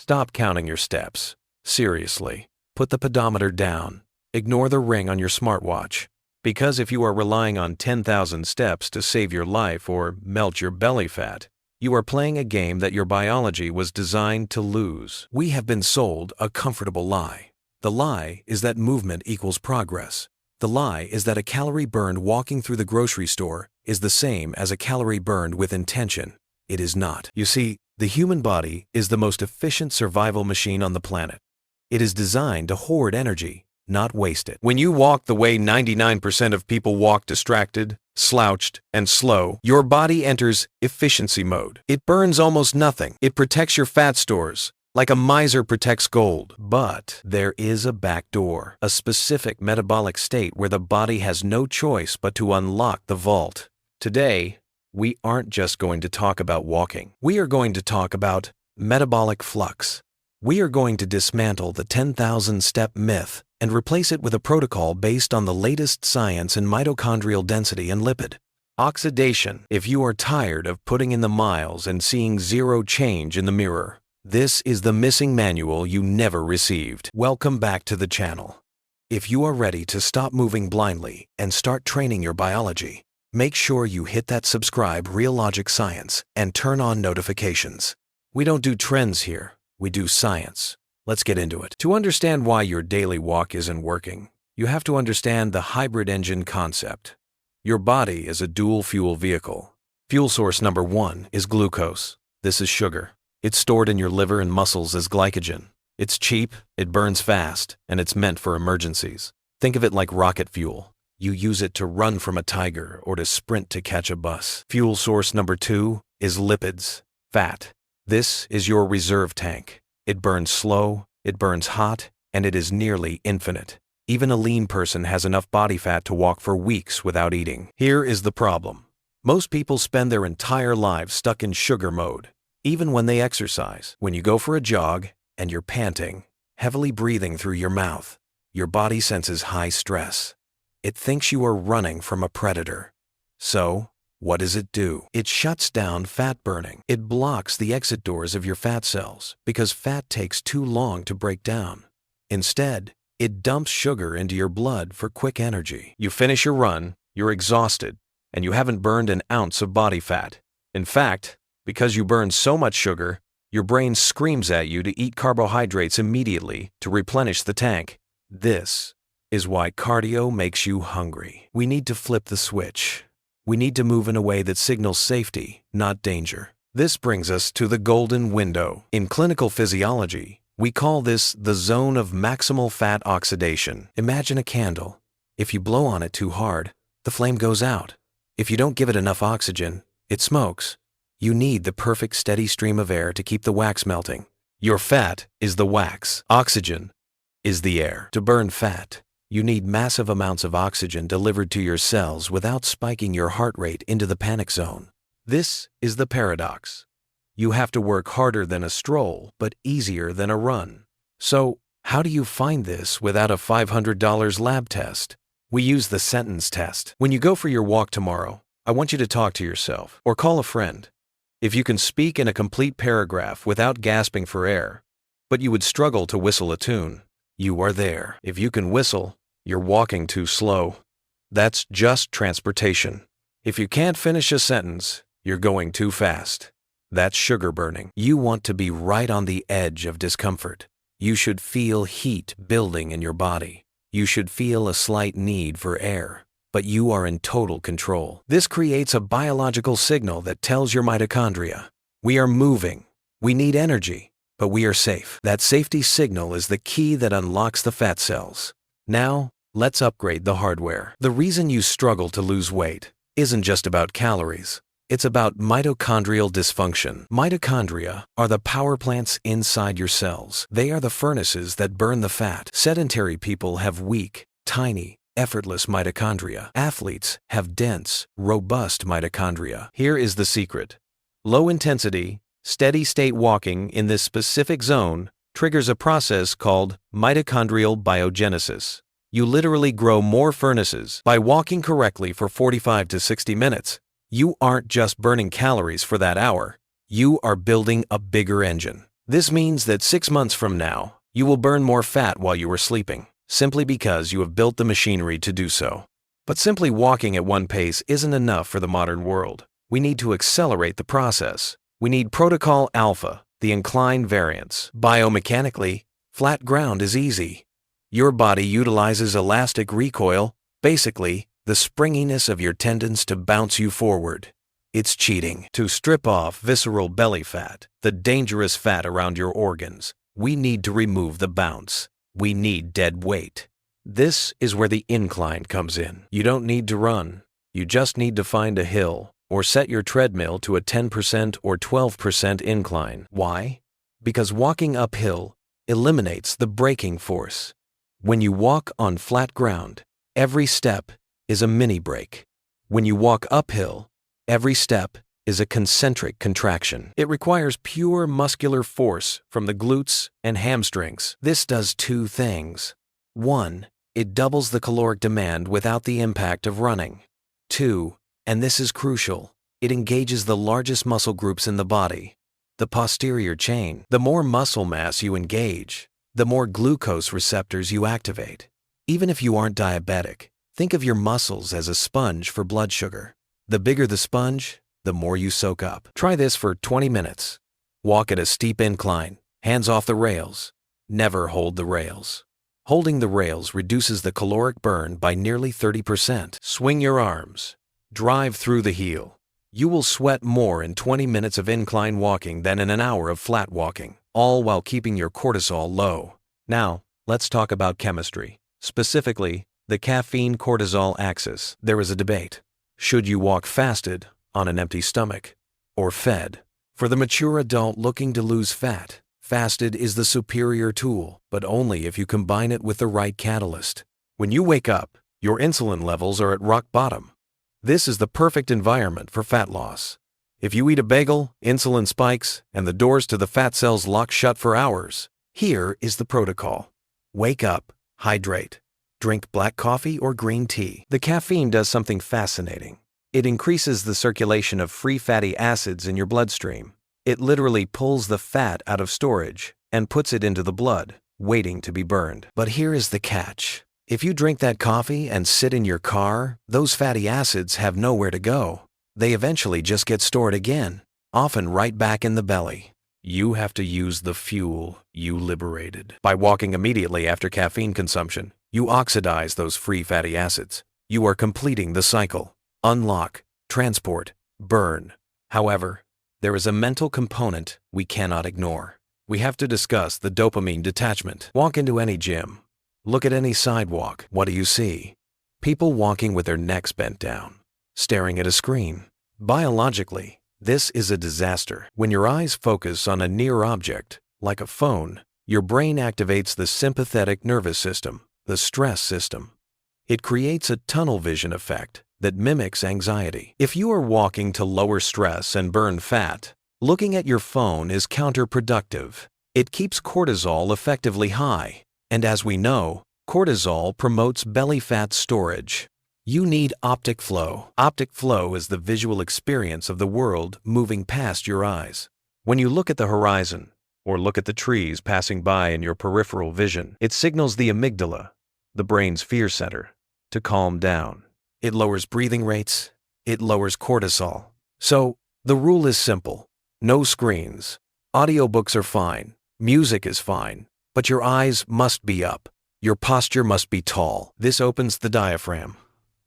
Stop counting your steps. Seriously, put the pedometer down. Ignore the ring on your smartwatch. Because if you are relying on 10,000 steps to save your life or melt your belly fat, you are playing a game that your biology was designed to lose. We have been sold a comfortable lie. The lie is that movement equals progress. The lie is that a calorie burned walking through the grocery store is the same as a calorie burned with intention. It is not. You see, the human body is the most efficient survival machine on the planet. It is designed to hoard energy, not waste it. When you walk the way 99% of people walk, distracted, slouched, and slow, your body enters efficiency mode. It burns almost nothing. It protects your fat stores, like a miser protects gold. But there is a back door, a specific metabolic state where the body has no choice but to unlock the vault. Today, we aren't just going to talk about walking. We are going to talk about metabolic flux. We are going to dismantle the 10,000-step myth and replace it with a protocol based on the latest science in mitochondrial density and lipid oxidation. If you are tired of putting in the miles and seeing zero change in the mirror, this is the missing manual you never received. Welcome back to the channel. If you are ready to stop moving blindly and start training your biology, make sure you hit that subscribe RealLogic Science and turn on notifications. We don't do trends here, we do science. Let's get into it. To understand why your daily walk isn't working, you have to understand the hybrid engine concept. Your body is a dual fuel vehicle. Fuel source number 1 is glucose. This is sugar. It's stored in your liver and muscles as glycogen. It's cheap, it burns fast, and it's meant for emergencies. Think of it like rocket fuel. You use it to run from a tiger or to sprint to catch a bus. Fuel source number 2 is lipids, fat. This is your reserve tank. It burns slow, it burns hot, and it is nearly infinite. Even a lean person has enough body fat to walk for weeks without eating. Here is the problem. Most people spend their entire lives stuck in sugar mode, even when they exercise. When you go for a jog and you're panting, heavily breathing through your mouth, your body senses high stress. It thinks you are running from a predator. So, what does it do? It shuts down fat burning. It blocks the exit doors of your fat cells because fat takes too long to break down. Instead, it dumps sugar into your blood for quick energy. You finish your run, you're exhausted, and you haven't burned an ounce of body fat. In fact, because you burn so much sugar, your brain screams at you to eat carbohydrates immediately to replenish the tank. This is why cardio makes you hungry. We need to flip the switch. We need to move in a way that signals safety, not danger. This brings us to the golden window. In clinical physiology, we call this the zone of maximal fat oxidation. Imagine a candle. If you blow on it too hard, the flame goes out. If you don't give it enough oxygen, it smokes. You need the perfect steady stream of air to keep the wax melting. Your fat is the wax. Oxygen is the air. To burn fat, you need massive amounts of oxygen delivered to your cells without spiking your heart rate into the panic zone. This is the paradox. You have to work harder than a stroll, but easier than a run. So, how do you find this without a $500 lab test? We use the sentence test. When you go for your walk tomorrow, I want you to talk to yourself or call a friend. If you can speak in a complete paragraph without gasping for air, but you would struggle to whistle a tune, you are there. If you can whistle, you're walking too slow. That's just transportation. If you can't finish a sentence, you're going too fast. That's sugar burning. You want to be right on the edge of discomfort. You should feel heat building in your body. You should feel a slight need for air, but you are in total control. This creates a biological signal that tells your mitochondria, we are moving, we need energy, but we are safe. That safety signal is the key that unlocks the fat cells. Now, let's upgrade the hardware. The reason you struggle to lose weight isn't just about calories. It's about mitochondrial dysfunction. Mitochondria are the power plants inside your cells. They are the furnaces that burn the fat. Sedentary people have weak, tiny, effortless mitochondria. Athletes have dense, robust mitochondria. Here is the secret. Low intensity, steady state walking in this specific zone triggers a process called mitochondrial biogenesis. You literally grow more furnaces by walking correctly for 45 to 60 minutes. You aren't just burning calories for that hour. You are building a bigger engine. This means that 6 months from now, you will burn more fat while you are sleeping, simply because you have built the machinery to do so. But simply walking at one pace isn't enough for the modern world. We need to accelerate the process. We need Protocol Alpha, the Incline Variance. Biomechanically, flat ground is easy. Your body utilizes elastic recoil, basically, the springiness of your tendons to bounce you forward. It's cheating. To strip off visceral belly fat, the dangerous fat around your organs, we need to remove the bounce. We need dead weight. This is where the incline comes in. You don't need to run. You just need to find a hill or set your treadmill to a 10% or 12% incline. Why? Because walking uphill eliminates the braking force. When you walk on flat ground, every step is a mini brake. When you walk uphill, every step is a concentric contraction. It requires pure muscular force from the glutes and hamstrings. This does two things. 1. It doubles the caloric demand without the impact of running. 2. And this is crucial, it engages the largest muscle groups in the body, the posterior chain. The more muscle mass you engage, the more glucose receptors you activate. Even if you aren't diabetic, think of your muscles as a sponge for blood sugar. The bigger the sponge, the more you soak up. Try this for 20 minutes. Walk at a steep incline, hands off the rails. Never hold the rails. Holding the rails reduces the caloric burn by nearly 30%. Swing your arms. Drive through the heel. You will sweat more in 20 minutes of incline walking than in an hour of flat walking, all while keeping your cortisol low. Now, let's talk about chemistry, specifically the caffeine-cortisol axis. There is a debate. Should you walk fasted, on an empty stomach, or fed? For the mature adult looking to lose fat, fasted is the superior tool, but only if you combine it with the right catalyst. When you wake up, your insulin levels are at rock bottom. This is the perfect environment for fat loss. If you eat a bagel, insulin spikes, and the doors to the fat cells lock shut for hours. Here is the protocol. Wake up, hydrate. Drink black coffee or green tea. The caffeine does something fascinating. It increases the circulation of free fatty acids in your bloodstream. It literally pulls the fat out of storage and puts it into the blood, waiting to be burned. But here is the catch. If you drink that coffee and sit in your car, those fatty acids have nowhere to go. They eventually just get stored again, often right back in the belly. You have to use the fuel you liberated. By walking immediately after caffeine consumption, you oxidize those free fatty acids. You are completing the cycle. Unlock, transport, burn. However, there is a mental component we cannot ignore. We have to discuss the dopamine detachment. Walk into any gym. Look at any sidewalk. What do you see? People walking with their necks bent down, staring at a screen. Biologically, this is a disaster. When your eyes focus on a near object, like a phone, your brain activates the sympathetic nervous system, the stress system. It creates a tunnel vision effect that mimics anxiety. If you are walking to lower stress and burn fat, looking at your phone is counterproductive. It keeps cortisol effectively high. And as we know, cortisol promotes belly fat storage. You need optic flow. Optic flow is the visual experience of the world moving past your eyes. When you look at the horizon, or look at the trees passing by in your peripheral vision, it signals the amygdala, the brain's fear center, to calm down. It lowers breathing rates. It lowers cortisol. So, the rule is simple. No screens. Audiobooks are fine. Music is fine. But your eyes must be up. Your posture must be tall. This opens the diaphragm,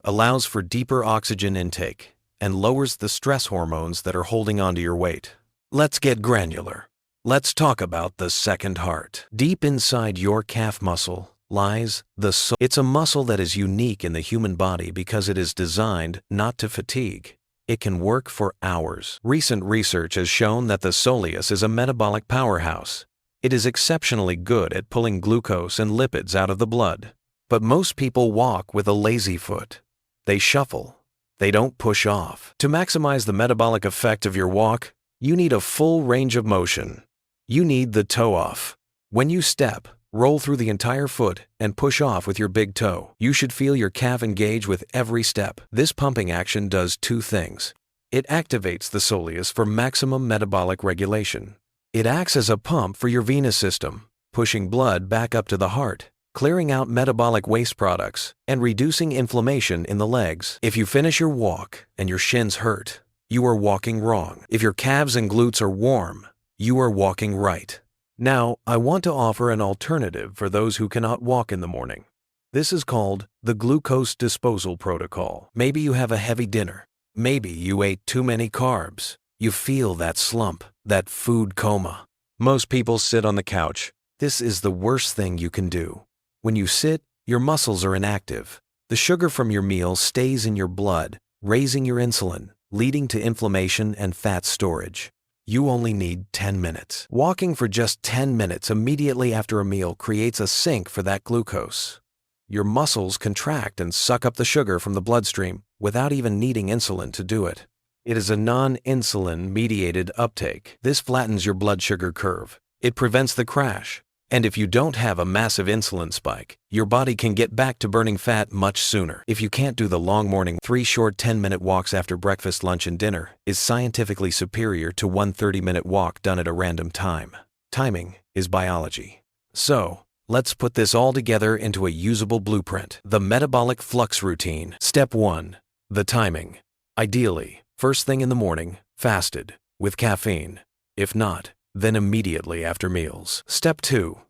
allows for deeper oxygen intake, and lowers the stress hormones that are holding onto your weight. Let's get granular. Let's talk about the second heart. Deep inside your calf muscle lies the soul. It's a muscle that is unique in the human body because it is designed not to fatigue. It can work for hours. Recent research has shown that the soleus is a metabolic powerhouse. It is exceptionally good at pulling glucose and lipids out of the blood. But most people walk with a lazy foot. They shuffle. They don't push off. To maximize the metabolic effect of your walk, you need a full range of motion. You need the toe off. When you step, roll through the entire foot and push off with your big toe. You should feel your calf engage with every step. This pumping action does two things. It activates the soleus for maximum metabolic regulation. It acts as a pump for your venous system, pushing blood back up to the heart, clearing out metabolic waste products, and reducing inflammation in the legs. If you finish your walk and your shins hurt, you are walking wrong. If your calves and glutes are warm, you are walking right. Now, I want to offer an alternative for those who cannot walk in the morning. This is called the glucose disposal protocol. Maybe you have a heavy dinner. Maybe you ate too many carbs. You feel that slump, that food coma. Most people sit on the couch. This is the worst thing you can do. When you sit, your muscles are inactive. The sugar from your meal stays in your blood, raising your insulin, leading to inflammation and fat storage. You only need 10 minutes. Walking for just 10 minutes immediately after a meal creates a sink for that glucose. Your muscles contract and suck up the sugar from the bloodstream without even needing insulin to do it. It is a non-insulin mediated uptake. This flattens your blood sugar curve. It prevents the crash. And if you don't have a massive insulin spike, your body can get back to burning fat much sooner. If you can't do the long morning, 3 short 10-minute walks after breakfast, lunch, and dinner is scientifically superior to one 30-minute walk done at a random time. Timing is biology. So, let's put this all together into a usable blueprint. The metabolic flux routine. Step 1. The timing. Ideally, first thing in the morning, fasted, with caffeine. If not, then immediately after meals. Step 2.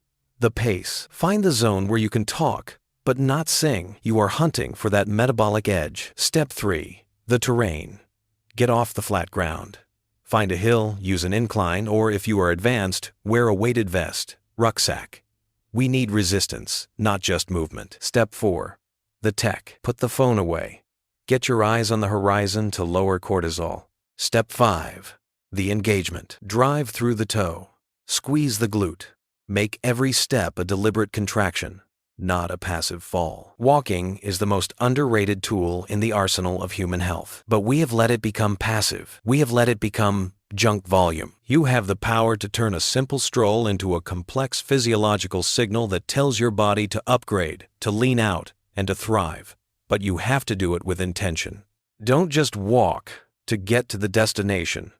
The pace. Find the zone where you can talk, but not sing. You are hunting for that metabolic edge. Step 3. The terrain. Get off the flat ground. Find a hill, use an incline, or if you are advanced, wear a weighted vest, rucksack. We need resistance, not just movement. Step 4. The tech. Put the phone away. Get your eyes on the horizon to lower cortisol. Step 5. The engagement. Drive through the toe. Squeeze the glute. Make every step a deliberate contraction, not a passive fall. Walking is the most underrated tool in the arsenal of human health. But we have let it become passive. We have let it become junk volume. You have the power to turn a simple stroll into a complex physiological signal that tells your body to upgrade, to lean out, and to thrive. But you have to do it with intention. Don't just walk to get to the destination.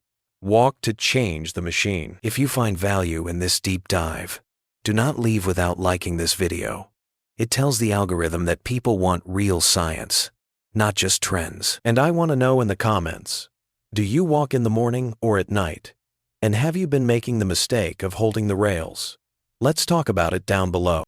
Walk to change the machine. If you find value in this deep dive, do not leave without liking this video. It tells the algorithm that people want real science, not just trends. And I want to know in the comments, do you walk in the morning or at night? And have you been making the mistake of holding the rails? Let's talk about it down below.